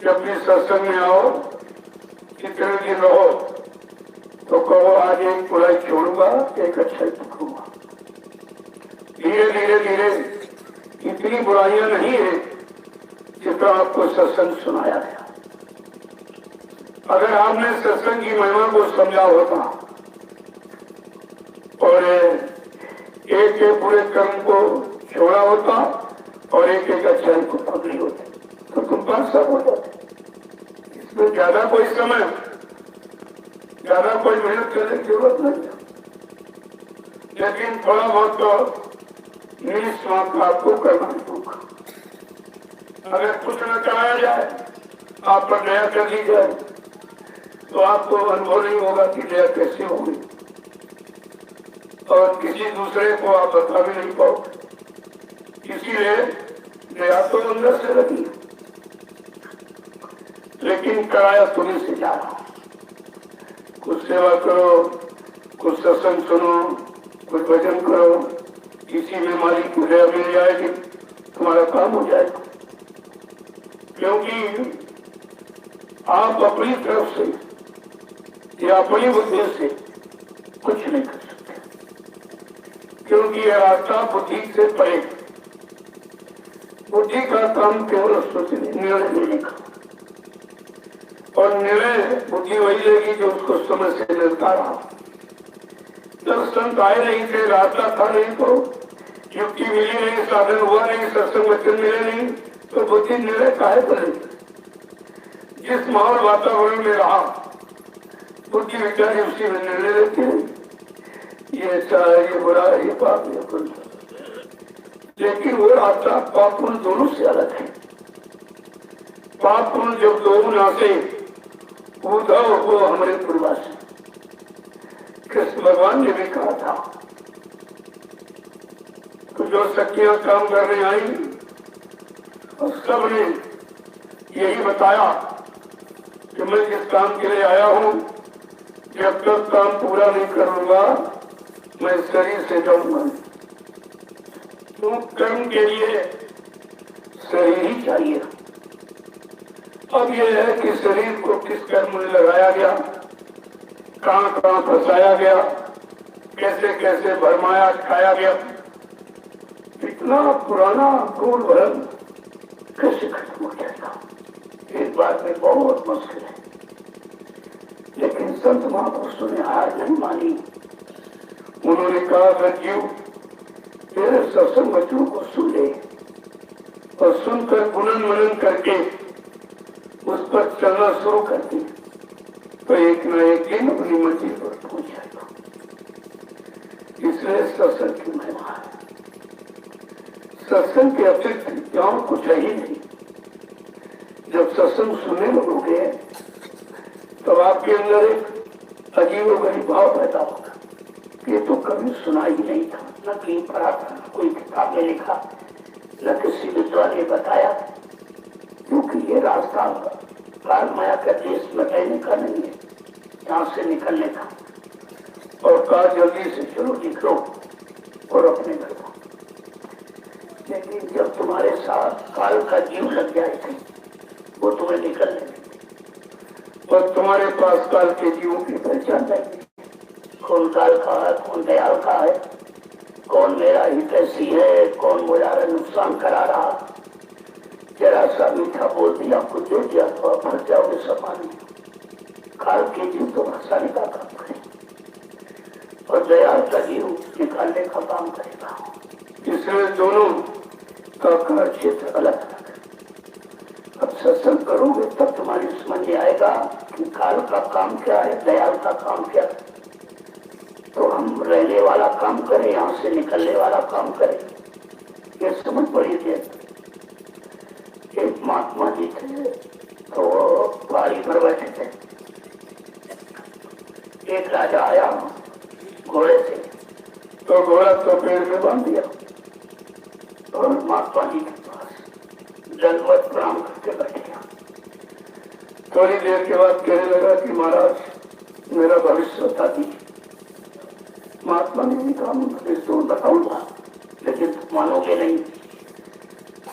जब भी सत्संग में आओ, कितने दिन रहो, तो कहो आज एक बुराई छोड़ूंगा, एक अच्छाई पकड़ूंगा। धीरे धीरे धीरे इतनी बुराइयां नहीं है जितना आपको सत्संग सुनाया गया। अगर आपने सत्संग की महिमा को समझा होता और एक एक बुरे कर्म को छोड़ा होता और एक एक अच्छाई को पकड़ी होती, तो तुम पास सब हो जाते। इसमें ज्यादा कोई समय, ज्यादा कोई मेहनत करने की जरूरत नहीं है, लेकिन थोड़ा बहुत तो निस्वार्थ आपको करना होगा। अगर कुछ न कराया जाए, आप पर दया कर दी जाए, तो आपको अनुभव नहीं होगा कि दया कैसे होगी, और किसी दूसरे को आप बता भी नहीं पाओगे। इसीलिए दया तो अंदर से लगी, लेकिन कराया तुम्हें से जा रहा। कुछ सेवा करो, कुछ सत्संग सुनो, कुछ भजन करो, इसी में मालिक की दया मिल जाएगी, तुम्हारा काम हो जाएगा। क्योंकि आप अपनी तरफ से या अपनी बुद्धि से कुछ नहीं कर सकते, क्योंकि यह रास्ता बुद्धि से परे। बुद्धि का काम केवल सोचने, निर्णय लेने का, और निर्णय बुद्धि वही लेगी जो उसको समय से मिलता रहा। जब संत आए नहीं थे, रास्ता था नहीं, तो युक्ति मिली नहीं, साधन हुआ नहीं, सत्संग वचन मिले नहीं, तो बुद्धि निर्णय काहे करेगी। जिस माहौल वातावरण में रहा, बुद्धि विचारी उसी में निर्णय लेती है, ये अच्छा है, ये बुरा है, ये पाप, ये पुण्य। लेकिन वो रास्ता पाप पुण्य दोनों से अलग है। पाप पुण्य जब दो नाते उद्धव वो हमारे पूर्वासी। कृष्ण भगवान ने भी कहा था, तो जो सखियां काम करने आई और सबने यही बताया कि मैं जिस काम के लिए आया हूं, जब तक काम पूरा नहीं करूंगा मैं शरीर से जाऊंगा। तो कर्म के लिए शरीर ही चाहिए। अब यह है कि शरीर को किस कर्म में लगाया गया, कहां कहां फंसाया गया, कैसे कैसे भरमाया खाया गया, इतना पुराना घोर भरम कैसे खत्म हो जाएगा, इस बात में बहुत मुश्किल है। लेकिन संत महापुरुषों ने हार नहीं मानी। उन्होंने कहा, अगर जीव तेरे सत्संग वचनों को सुन ले और सुनकर गुणन मनन करके उस पर चलना शुरू कर दी, तो एक न एक दिन अपनी मंजिल पर पहुंच जाएगा। इसलिए सत्संग की महिमा है। सत्संग के अतिरिक्त और कुछ है ही नहीं। जब सत्संग सुनने लगोगे तब आपके अंदर एक अजीब गरीब भाव पैदा होगा, ये तो कभी सुना ही नहीं था, न कहीं पढ़ा था, न कोई किताब में लिखा, न किसी विद्वान ने बताया। क्योंकि ये रास्ता काल माया का देश में रहने का नहीं है, यहाँ से निकलने का। और कहा जल्दी से चलो निकलो और अपने घर को। लेकिन जब तुम्हारे साथ काल का जीव लग जाए थे, वो तुम्हें निकलने देंगे, और तुम्हारे पास काल के जीवों की पहचान नहीं, कौन काल का है, कौन दयाल का है, कौन मेरा हितैषी है, कौन मेरा नुकसान करा रहा। जरा सा मीठा बोल दिया, आपको दे दिया तो आप भर जाओगे समानी। काल के जीव तो हंसाने का काम करे और दयाल का जीव निकालने का काम करेगा। इसलिए दोनों का कार्य क्षेत्र अलग अलग है। अब सत्संग करोगे तब तुम्हारी समझ में आएगा कि काल का काम क्या है, दयाल का काम क्या है। तो हम रहने वाला काम करें, यहाँ से निकलने वाला काम करें, ये समझ पड़ी थी। एक महात्मा जी थे, तो गाड़ी पर बैठे थे। एक राजा आया घोड़े से, तो घोड़ा तो पेड़ में बांध दिया और महात्मा जी के पास दंडवत प्रणाम करके बैठ गया। थोड़ी देर के बाद कहने लगा कि महाराज मेरा भविष्य बता दीजिए। महात्मा ने भी कहा, मैं भविष्य बताऊंगा, लेकिन तुम मानोगे नहीं।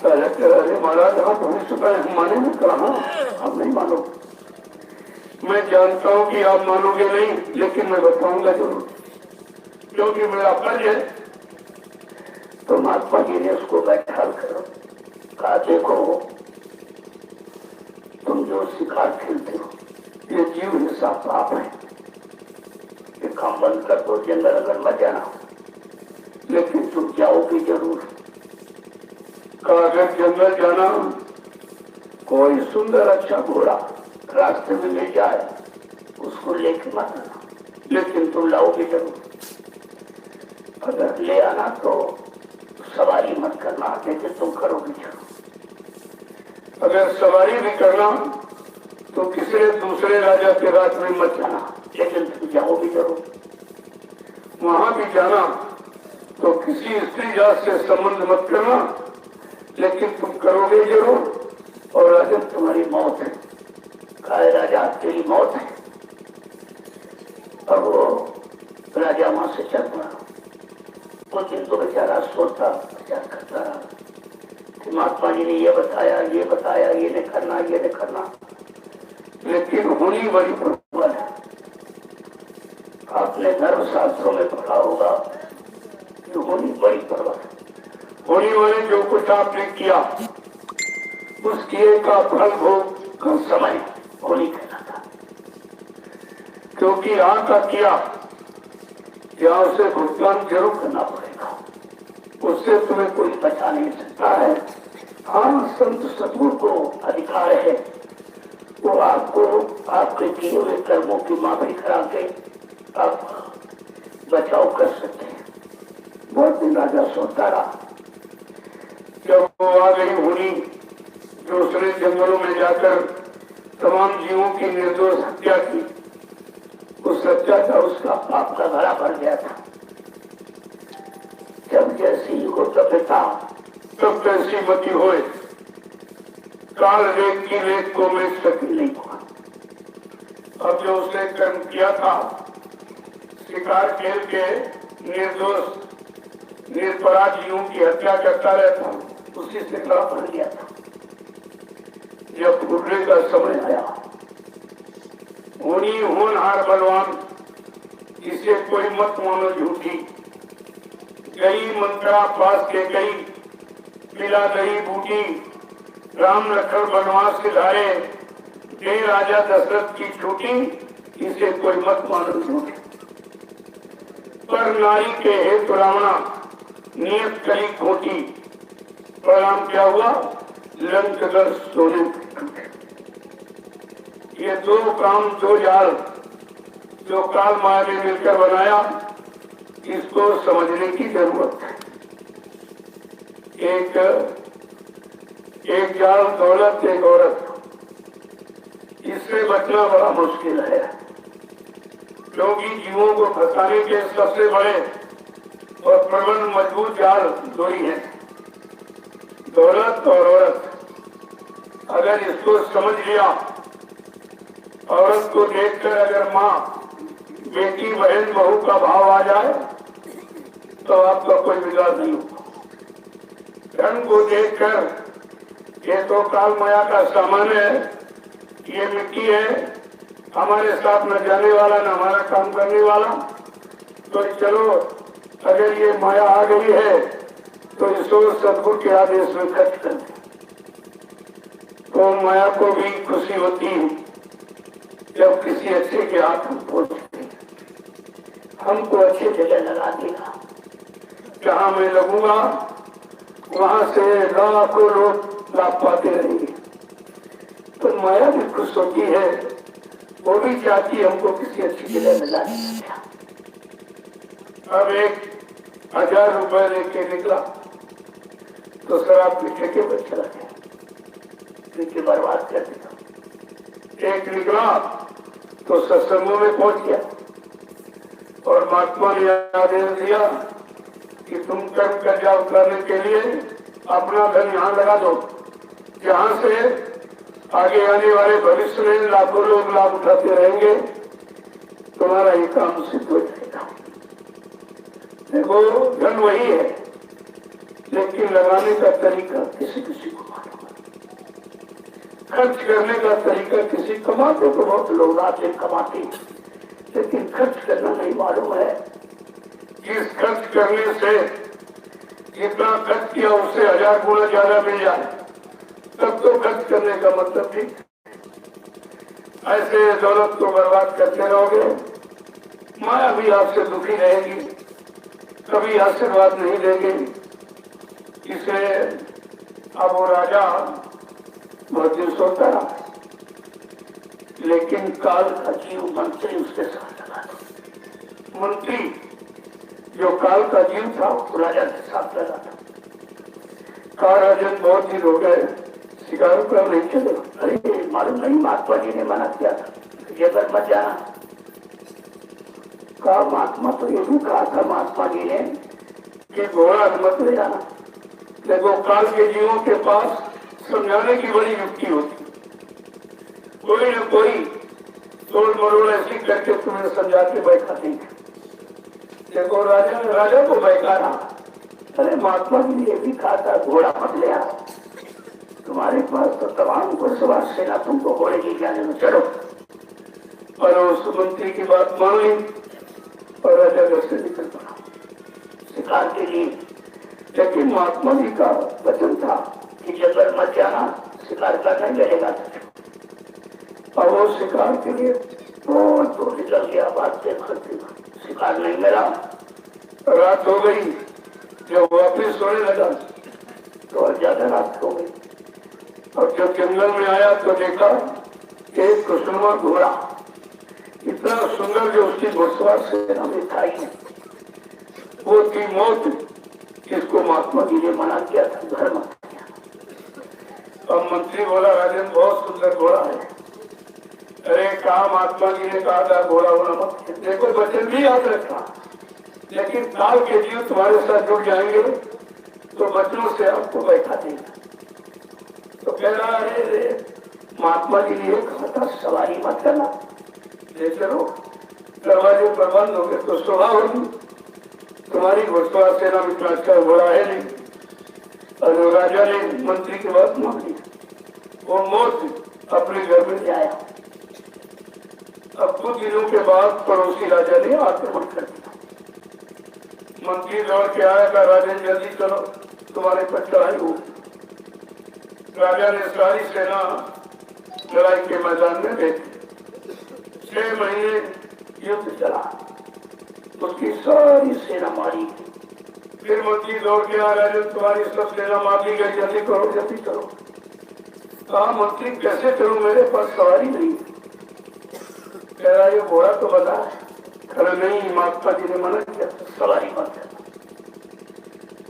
पहले कह रहे महाराज आप भविष्य का माने में कहा आप नहीं मानो। मैं जानता हूं कि आप मानोगे नहीं, लेकिन मैं बताऊंगा जरूर, क्योंकि मेरा फर्ज है। तो महात्मा जी ने उसको बैठा कर कहा, देखो तुम जो शिकार खेलते हो ये जीव हिस्सा पाप है, ये काम बंद कर दो, जंगल अगर मत जाना, लेकिन तुम जाओगे जरूर। अगर जंगल जाना कोई सुंदर अच्छा घोड़ा रास्ते में ले जाए उसको लेके मत आना, लेकिन तुम लाओगे जरूर। अगर ले आना तो सवारी मत करना, लेकिन तुम करोगे जरूर। अगर सवारी भी करना तो किसी दूसरे राजा के राज में मत जाना, लेकिन तुम जाओगे जरूर। वहां भी जाना तो किसी स्त्री जात से संबंध मत करना, लेकिन तुम करोगे जरूर। और राजा तुम्हारी मौत है, कहा राजा तेरी मौत है। अब वो राजा वहां से चल पड़ा। उस दिन तो बेचारा सोचता विचार करता रहा कि महात्मा जी ने ये बताया, ये बताया, ये नहीं करना, ये नहीं करना, लेकिन होनी बड़ी प्रबल है। आपने धर्मशास्त्रों में पढ़ा होगा कि होनी बड़ी प्रबल है। होने वाले जो कुछ आपने किया उस किए का फल भोग का समय होनी कहलाता, क्योंकि यहाँ का किया या उसे भुगतान जरूर करना पड़ेगा, उससे तुम्हें कोई बचा नहीं सकता है। हाँ, संत सतगुरु को अधिकार है, वो आपको आपके किए हुए कर्मों की माफी करा के आप बचाव कर सकते हैं। बहुत दिन राजा सोचता रहा। जब वो आ गई होनी, जो उसने जंगलों में जाकर तमाम जीवों की निर्दोष हत्या की, उस हत्या का उसका पाप का घड़ा भर गया था। जब जैसी युगो तपिता तब तैसी मति होए, काल रेख की रेख को मैं सकी नहीं हुआ। अब जो उसने कर्म किया था, शिकार खेल के निर्दोष निरपराध जीवों की हत्या करता रहता, उसी से गला भर गया था। जब भूलने का समय आया, होनी होनहार बलवान, जिसे कोई मत मानो झूठी, गई मंत्रा पास के गई, मिला गई बूटी, राम लखन वनवास के धारे, दे राजा दशरथ की छूटी, इसे कोई मत मानो झूठी। पर नारी के हेतु रावणा, नियत कली खोटी, परिणाम क्या हुआ? लंकगढ़ सोने। ये दो काम, दो जाल जो काल माया ने मिलकर बनाया, इसको समझने की जरूरत है। एक जाल दौलत, एक औरत, इससे बचना बड़ा मुश्किल है, क्योंकि जीवों को फंसाने के सबसे बड़े और प्रबल मजबूत जाल दो ही है, दौलत और औरत। अगर इसको समझ लिया, औरत को देखकर अगर माँ, बेटी, बहन, बहू का भाव आ जाए तो आपका कोई बिगाड़ नहीं होगा। धन को देखकर ये तो काल माया का सामान है, ये मिट्टी है, हमारे साथ न जाने वाला न हमारा काम करने वाला, तो चलो अगर ये माया आ गई है तो इसको सदगुरु के आदेश में खर्च कर दे। तो माया को भी खुशी होती है जब किसी अच्छे के हाथ हम पहुंचते हैं, हमको अच्छी जगह लगा देगा। जहां मैं लगूंगा वहां से लाखों लोग लाभ पाते रहेंगे। तो माया भी खुश होती है, वो भी चाहती है हमको किसी अच्छी जगह में ला दिया। अब 1000 रुपए लेके निकला तो शराब के ठेके पर चला गया, ठेके बर्बाद कर दिया। एक निकला तो सत्संगों में पहुंच गया और महात्मा ने आदेश दिया कि तुम कर्म कर्जा उतारने के लिए अपना धन यहाँ लगा दो, जहां से आगे आने वाले भविष्य में लाखों लोग लाभ उठाते रहेंगे, तुम्हारा ये काम सिद्ध हो जाएगा। देखो, धन वही है, लेकिन लगाने का तरीका किसी किसी को मालूम है। खर्च करने का तरीका किसी कमाते तो बहुत लोग आते कमाते, लेकिन खर्च करना नहीं मालूम है। जिस खर्च करने से जितना खर्च किया उससे 1000 गुना ज्यादा मिल जाए तब तो खर्च करने का मतलब नहीं। ऐसे दौलत को बर्बाद करते रहोगे, माया भी आपसे दुखी रहेगी, कभी आशीर्वाद नहीं देंगे। इसलिए अब वो राजा बहुत दिन सोता रहा, लेकिन काल का जीव मंत्री उसके साथ लगा। मंत्री जो काल का जीव था वो राजा के साथ लगा था। कहा राजन बहुत दिन हो गए शिकार पर नहीं चले। अरे मालूम नहीं महात्मा जी ने मना किया था जंगल मत जाना। कहा महात्मा तो ये भी कहा था महात्मा जी ने कि घोड़ा मत ले जाना। देखो काल के जीवों के पास समझाने की बड़ी युक्ति होती, कोई न कोई तोड़ मरोड़ ऐसी करके तुम्हें समझा के बैठा देंगे। देखो राजा को बैठा रहा। अरे महात्मा जी ने भी कहा था घोड़ा मत ले आओ, तुम्हारे पास तो तमाम घुड़सवार सेना तुमको घोड़े की जाने में चलो। और उस मंत्री की बात मान ली और राजा घर से निकल पड़ा शिकार के लिए। लेकिन महात्मा जी का वचन था कि जंगल मत जाना, शिकार करना ही लगेगा। और वो शिकार के लिए बहुत दूर निकल गया। बात देखते शिकार नहीं मिला, रात हो गई। जब वापिस सोने लगा तो और ज्यादा रात हो गई। और जब जंगल में आया तो देखा एक कुसुमा घोड़ा इतना सुंदर जो उसकी घुड़सवार सेना में था ही। वो थी मौत जिसको महात्मा जी ने मना किया था धर्म। अब मंत्री बोला राजन बहुत सुंदर घोड़ा है। अरे कहा महात्मा जी ने कहा था घोड़ा होना मत। देखो वचन भी याद रखना, लेकिन काल के जीव तुम्हारे साथ जुड़ जाएंगे तो बच्चों से आपको बैठा देगा। तो कह रहा है महात्मा जी ने कहा था सवारी मत करना, ले चलो दरवाजे पर बंद हो गए तो सुबह होगी। तुम्हारी घुड़सवार सेना में इतना अच्छा घोड़ा है नहीं। और राजा ने मंत्री की बात मान ली। वो मौत अपने घर में ले आया। अब कुछ दिनों के बाद पड़ोसी राजा ने आक्रमण कर दिया। मंत्री दौड़ के आया था राजन जल्दी चलो तुम्हारे पर चढ़ाई हो। राजा ने सारी सेना लड़ाई के मैदान में भेजी। 6 महीने युद्ध चला, उसकी सारी सेना मारी। फिर मंत्री दौड़ के आया राजन तुम्हारी सब सेना मार दी गई, जल्दी करो जल्दी करो। कहा मंत्री कैसे करूं मेरे पास सवारी नहीं। कह रहा ये घोड़ा तो बता है। नहीं महात्मा जी ने मना किया सवारी मत।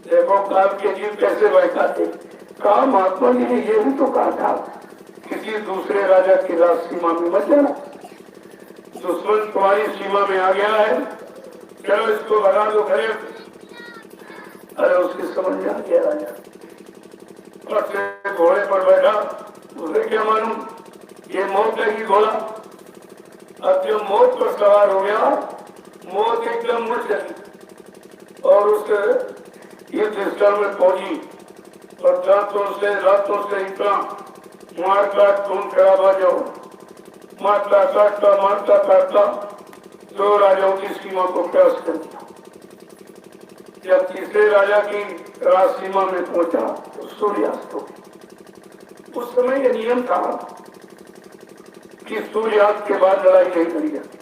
देखो काल के जीव कैसे बैठाते। कहा महात्मा जी ने ये भी तो कहा था किसी दूसरे राजा की राज सीमा में मत जाना। दुश्मन तुम्हारी सीमा में आ गया है, चलो इसको भगा दो घरे। अरे उसकी समझ में आ गया राजा और घोड़े पर बैठा। उसे क्या मालूम ये मौत है कि घोड़ा। अब जब मौत पर सवार हो गया, मौत एकदम मुड़ गई और उस युद्ध स्थल में पहुंची और रातों से इतना मार काट खून खराबा जो मारता काटता 2 राजाओं की सीमा को क्रॉस कर दिया। जब तीसरे राजा की राज सीमा में पहुंचा तो सूर्यास्त हो गया। उस समय यह नियम था कि सूर्यास्त के बाद लड़ाई नहीं करी जाती।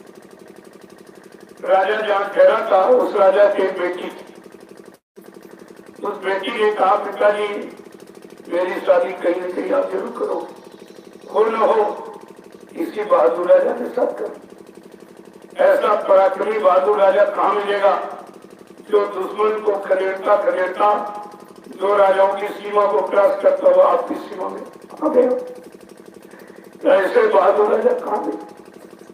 राजा जहां ठहरा था उस राजा की एक बेटी थी। उस बेटी ने कहा पिताजी मेरी शादी कहीं न कहीं आप जरूर करो, हो न हो इसी बहादुर राजा के साथ करो। ऐसा पराक्रमी बहादुर राजा कहाँ मिलेगा जो दुश्मन को खदेड़ता 2 राजाओं की सीमा को क्रॉस करता हुआ आपकी सीमा में आ गया। ऐसे बहादुर राजा कहाँ मिले,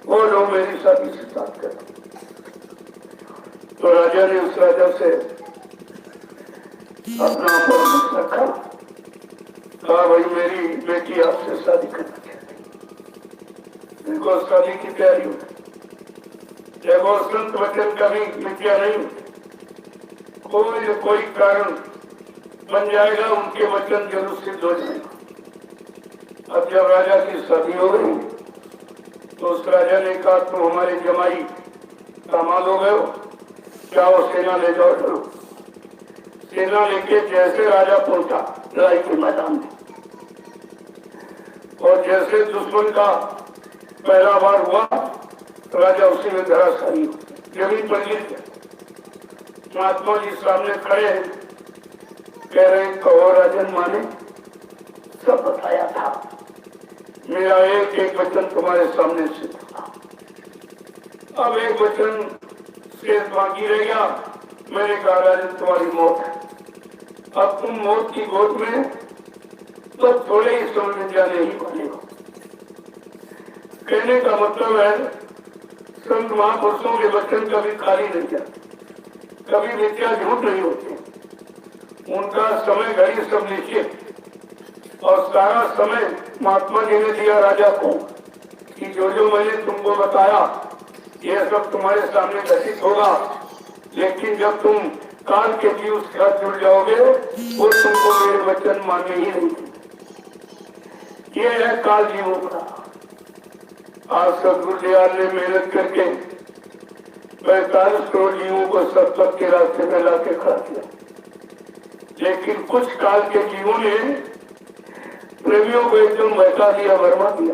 वो लोग मेरी शादी से साथ करो। तो राजा ने उस राजा से अपना परामर्श रखा। कहा भाई मेरी बेटी आपसे शादी करना चाहती है, देखो शादी की तैयारी हो। देखो संत वचन कभी मिथ्या नहीं। कोई कारण बन जाएगा, उनके वचन जरूर सिद्ध हो जाएगा। अब जब राजा की शादी हो गई तो उस राजा ने कहा तुम हमारे जमाई दामाद हो गए हो, जाओ सेना ले जाओ। चलो सेना लेके जैसे राजा पहुंचा लड़ाई के मैदान में, और जैसे दुश्मन का पहला वार हुआ राजा उसी में धराशायी जमीन पर गिर गया। महात्मा जी सामने खड़े हैं, कह रहे कहो राजन माने सब बताया था, मेरा एक एक वचन तुम्हारे सामने से था। अब एक वचन शेष बाकी रह गया। मैंने कहा राजन तुम्हारी मौत है, अब तुम मौत की गोद में तो थोड़े ही समय में जाने ही वाले हो। कहने का मतलब है संत महापुरुषों के वचन कभी खाली नहीं जाते, कभी मिथ्या झूठ नहीं होते, उनका समय घड़ी सब निश्चित। और सारा समय महात्मा जी ने दिया राजा को कि जो जो मैंने तुमको बताया यह सब तुम्हारे सामने घटित होगा, लेकिन जब तुम काल के जीव के साथ जुड़ जाओगे वो तुमको मेरे वचन मानने ही नहीं। ये है काल जीवों का। आज सदगुरु दयाल ने मेहनत करके 45 करोड़ जीवों को सतपथ के रास्ते में लाके खड़ा किया, लेकिन कुछ काल के जीवों ने प्रेमियों को एकदम बहका दिया, बर्मा दिया।